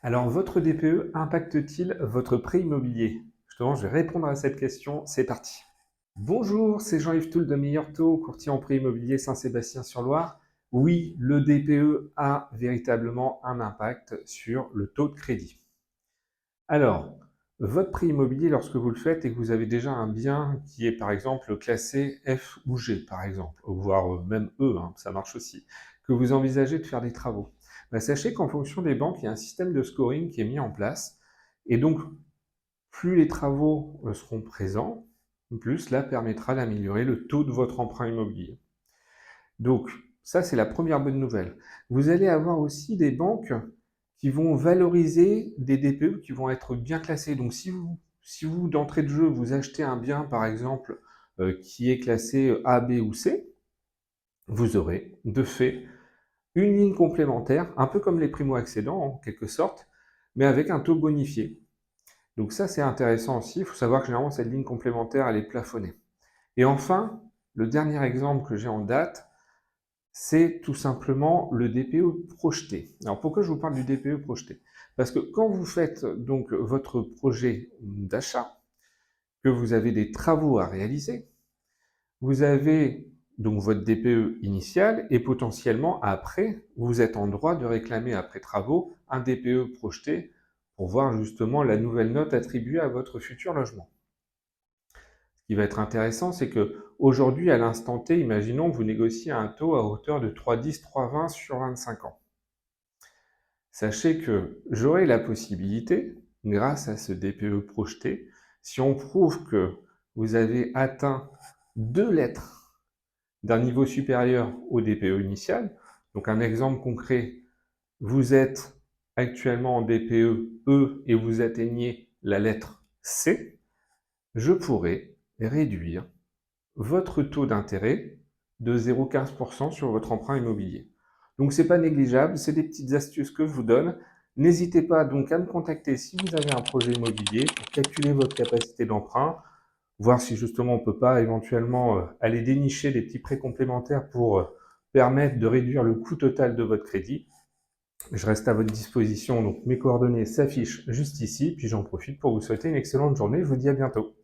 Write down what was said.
Alors, votre DPE impacte-t-il votre prêt immobilier? Justement, je vais répondre à cette question, c'est parti. Bonjour, c'est Jean-Yves Toul de Meilleur Taux, courtier en prêt immobilier Saint-Sébastien-sur-Loire. Oui, le DPE a véritablement un impact sur le taux de crédit. Alors, votre prêt immobilier, lorsque vous le faites et que vous avez déjà un bien qui est par exemple classé F ou G, par exemple, voire même E, hein, ça marche aussi, que vous envisagez de faire des travaux, sachez qu'en fonction des banques, il y a un système de scoring qui est mis en place. Et donc, plus les travaux seront présents, plus cela permettra d'améliorer le taux de votre emprunt immobilier. Donc, ça, c'est la première bonne nouvelle. Vous allez avoir aussi des banques qui vont valoriser des DPE qui vont être bien classés. Donc, si vous d'entrée de jeu, vous achetez un bien, par exemple, qui est classé A, B ou C, vous aurez, de fait, une ligne complémentaire, un peu comme les primo-accédants, en quelque sorte, mais avec un taux bonifié. Donc ça, c'est intéressant aussi. Il faut savoir que généralement, cette ligne complémentaire, elle est plafonnée. Et enfin, le dernier exemple que j'ai en date, c'est tout simplement le DPE projeté. Alors pourquoi je vous parle du DPE projeté? Parce que quand vous faites donc votre projet d'achat, que vous avez des travaux à réaliser, vous avez donc votre DPE initial et potentiellement après, vous êtes en droit de réclamer après travaux un DPE projeté pour voir justement la nouvelle note attribuée à votre futur logement. Ce qui va être intéressant, c'est que aujourd'hui, à l'instant T, imaginons que vous négociez un taux à hauteur de 3,10, 3,20 sur 25 ans. Sachez que j'aurai la possibilité, grâce à ce DPE projeté, si on prouve que vous avez atteint 2 lettres d'un niveau supérieur au DPE initial, donc un exemple concret, vous êtes actuellement en DPE E et vous atteignez la lettre C, je pourrais réduire votre taux d'intérêt de 0,15% sur votre emprunt immobilier. Donc c'est pas négligeable, c'est des petites astuces que je vous donne. N'hésitez pas donc à me contacter si vous avez un projet immobilier pour calculer votre capacité d'emprunt, voir si justement on peut pas éventuellement aller dénicher des petits prêts complémentaires pour permettre de réduire le coût total de votre crédit. Je reste à votre disposition, donc mes coordonnées s'affichent juste ici, puis j'en profite pour vous souhaiter une excellente journée. Je vous dis à bientôt.